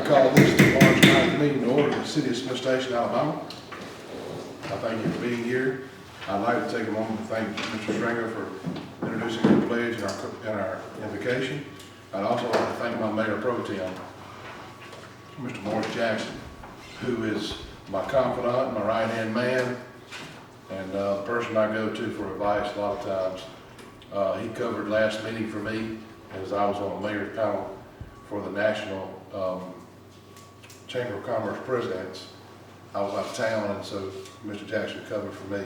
call this the March 9th meeting to order in the city of Smith Station, Alabama. I thank you for being here. I'd like to take a moment to thank Mr. Stringer for introducing the pledge in our invocation. I'd also like to thank my Mayor Pro Tem, Mr. Morris Jackson, who is my confidant, my right-hand man, and the person I go to for advice a lot of times. He covered last meeting for me as I was on the mayor's panel for the National Chamber of Commerce Presidents. I was out of town, and so Mr. Jackson covered for me.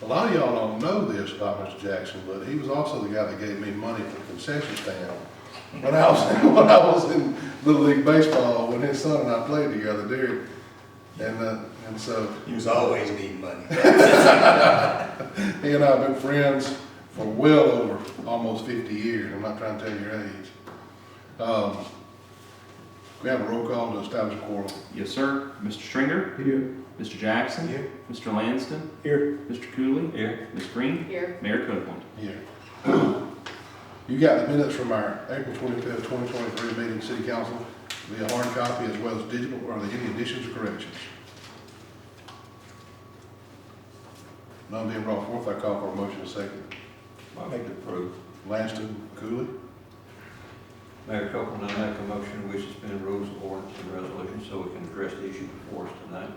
A lot of y'all don't know this about Mr. Jackson, but he was also the guy that gave me money for the concession stand when I was in Little League Baseball, when his son and I played together there. And so He was always needing money. he and I have been friends for well over almost 50 years. I'm not trying to tell you your age. We have a roll call to establish a quorum. Yes, sir. Mr. Stringer? Here. Mr. Jackson? Here. Mr. Lanston? Here. Mr. Cooley? Here. Ms. Green? Here. Mayor Copeland? Here. You got the minutes from our April 25th, 2023 meeting, City Council, via hard copy as well as digital. Are there any additions or corrections? None being brought forth, I call for a motion and second. I make it approve. Lanston, Cooley. Mayor Copeland, I make a motion we suspend rules of ordinance and resolution so we can address the issue before us tonight.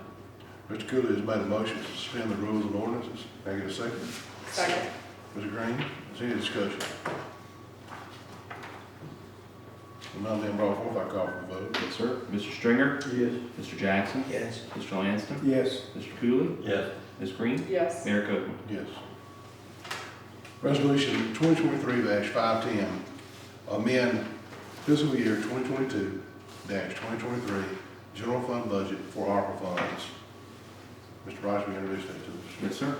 Mr. Cooley has made a motion to suspend the rules and ordinances. Can I get a second? Second. Mr. Green, is there any discussion? None being brought forth, I call for the vote. Yes, sir. Mr. Stringer? Yes. Mr. Jackson? Yes. Mr. Lanston? Yes. Mr. Cooley? Yes. Ms. Green? Yes. Mayor Copeland? Yes. Resolution 2023-510, amend fiscal year 2022-2023 general fund budget for ARPA funds. Mr. Rice, will you introduce that to us? Yes, sir.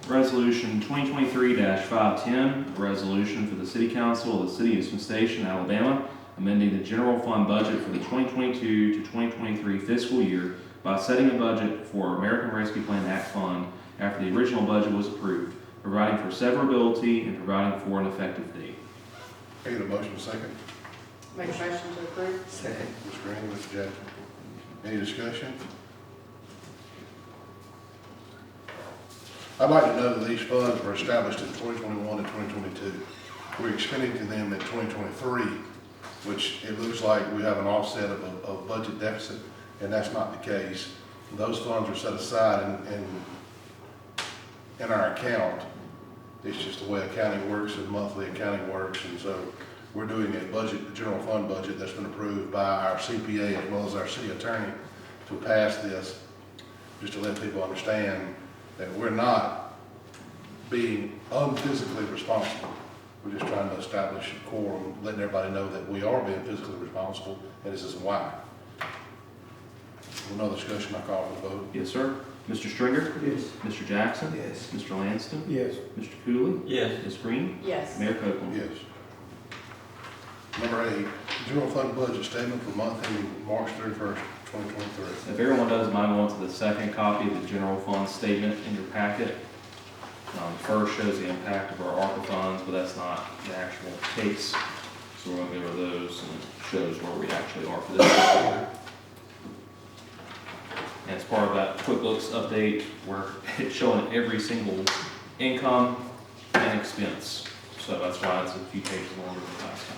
Resolution 2023-510, a resolution for the City Council of the City of Smith Station, Alabama, amending the general fund budget for the 2022 to 2023 fiscal year by setting a budget for American Rescue Plan Act Fund after the original budget was approved, providing for severability and providing for an effective date. Can I get a motion second? Make a motion to approve. Second. Mr. Green, Mr. Jackson. Any discussion? I'd like to know that these funds were established in 2021 and 2022. We're expending to them in 2023, which it looks like we have an offset of a budget deficit, and that's not the case. Those funds are set aside in our account. It's just the way accounting works and monthly accounting works, and so we're doing a budget, the general fund budget that's been approved by our CPA as well as our city attorney to pass this, just to let people understand that we're not being unphysically responsible. We're just trying to establish a quorum, letting everybody know that we are being physically responsible, and this is why. Another discussion, I call for the vote. Yes, sir. Mr. Stringer? Yes. Mr. Jackson? Yes. Mr. Lanston? Yes. Mr. Cooley? Yes. Ms. Green? Yes. Mayor Copeland? Yes. Number 8, general fund budget statement for month ending March 31st, 2023. If everyone doesn't mind going to the second copy of the general fund statement in your packet. First shows the impact of our ARPA funds, but that's not the actual case. So we're going to go over those, and it shows where we actually are for this fiscal year. And as part of that QuickBooks update, where it's showing every single income and expense. So that's why it's a few pages longer than last time.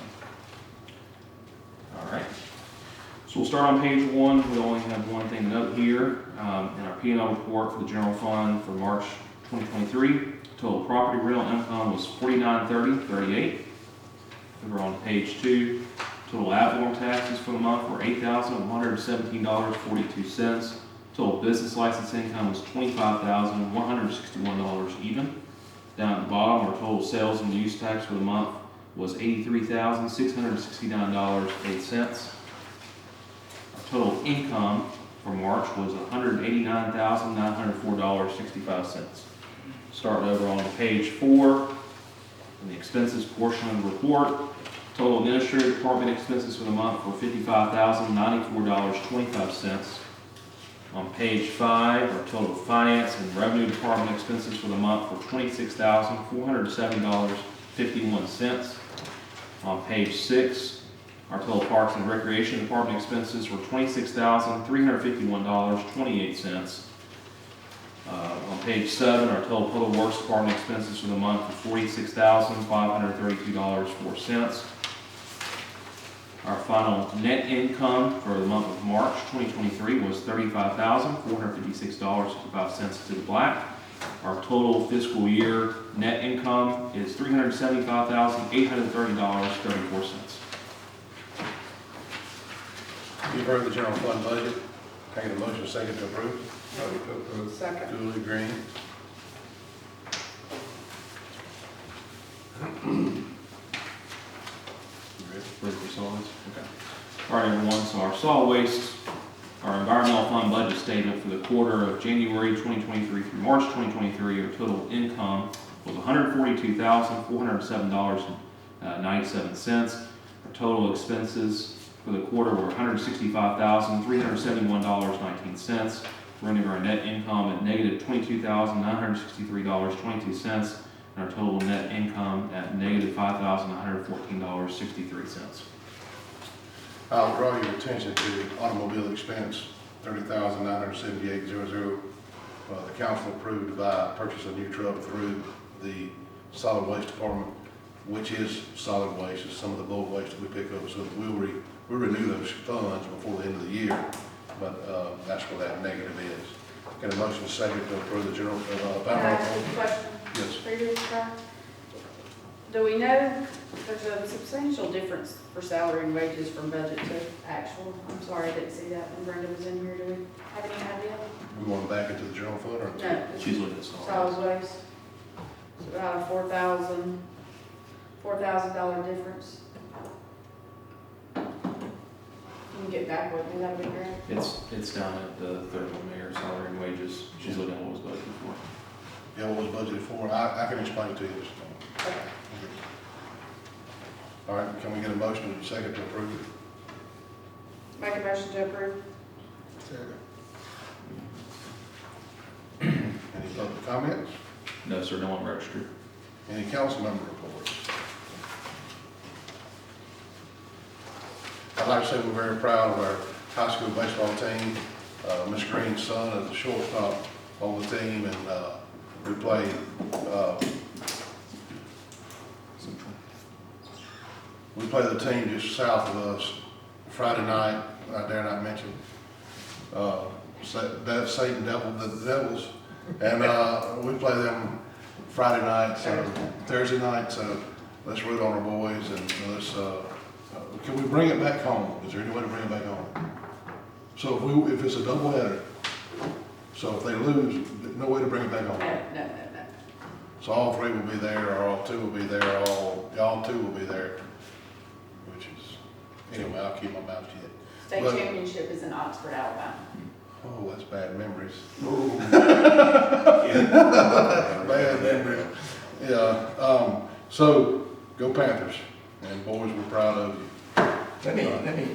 All right. So we'll start on page 1. We only have one thing to note here. In our P&L report for the general fund for March 2023, total property rental income was $49.30.38. Over on page 2, total ad valorem taxes for the month were $8,117.42. Total business license income was $25,161 even. Down at the bottom, our total sales and use tax for the month was $83,669.08. Our total income for March was $189,904.65. Starting over on page 4, in the expenses portion of the report, total administrative department expenses for the month were $55,094.25. On page 5, our total finance and revenue department expenses for the month were $26,407.51. On page 6, Our total Parks and Recreation Department expenses were $26,351.28. On page 7, our total Public Works Department expenses for the month were $46,532.04. Our final net income for the month of March 2023 was $35,456.55 to the black. Our total fiscal year net income is $375,830.34. You've heard the general fund budget. Can I get a motion second to approve? Motion to approve. Second. Julie Green. Ready for solids? Okay. All right, everyone, so our solid waste, our environmental fund budget statement for the quarter of January 2023 through March 2023, our total income was $142,407.97. Our total expenses for the quarter were $165,371.19, running our net income at negative $22,963.22, and our total net income at negative $5,914.63. I'll draw your attention to automobile expense, $30,978.00. The council approved to purchase a new truck through the solid waste department, which is solid waste, is some of the bulk waste that we pick up. So we'll renew those funds before the end of the year, but that's where that negative is. Get a motion second to approve the general, Question. Yes. For you, Scott. Do we know there's a substantial difference for salary and wages from budget to actual? I'm sorry, I didn't see that when Brenda was in here. Do we have any idea? We going back into the general fund or? No. She's looking at solids. Solid waste. It's about a $4,000 difference. You can get back with me, that'd be great. It's down at the third one, mayor, salary and wages. She's looking at what was budgeted for. Yeah, what was budgeted for? I can explain it to you. Okay. All right, can we get a motion and a second to approve it? Make a motion to approve. Any public comments? No, sir, no one registered. Any council member reports? I'd like to say we're very proud of our high school baseball team. Ms. Green's son is the shortstop on the team, and we played, the team just south of us Friday night. I dare not mention that Satan Devil, the Devils, and we play them Friday night, so Thursday night. So let's root on our boys, and let's. Can we bring it back home? Is there any way to bring it back home? So if it's a doubleheader, so if they lose, no way to bring it back home. No. So all three will be there, or all two will be there, all two will be there. Which is, anyway, I'll keep my mouth shut. State Well- championship is in Oxford, Alabama. Oh, that's bad memories. Yeah. Bad memories. Yeah, so go Panthers, and boys, we're proud of you. Let me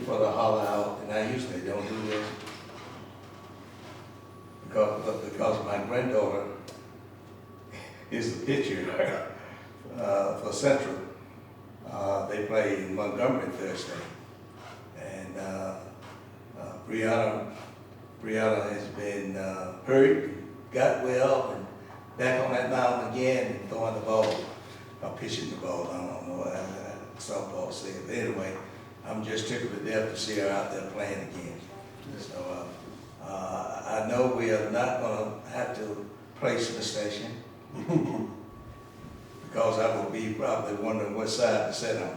put a holler out, and I usually don't do this. Because my granddaughter is the pitcher for Central. They play in Montgomery Thursday. And Brianna has been hurt, got well, and back on that mound again and throwing the ball, or pitching the ball, I don't know what softball said. But anyway, I'm just tickled to death to see her out there playing again. So I know we are not going to have to place the station because I will be probably wondering what side to sit on.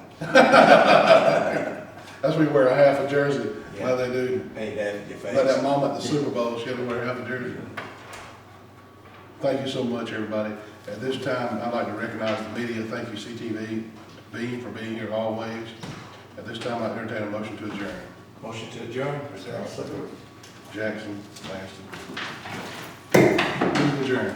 That's when you wear a half a jersey, Yeah. like they do. Ain't that in your face? Like that mom at the Super Bowl, she had to wear half a jersey. Thank you so much, everybody. At this time, I'd like to recognize the media. Thank you, CTV, for being here always. At this time, I'd entertain a motion to adjourn. Motion to adjourn? Jackson, Langston. Meeting adjourned.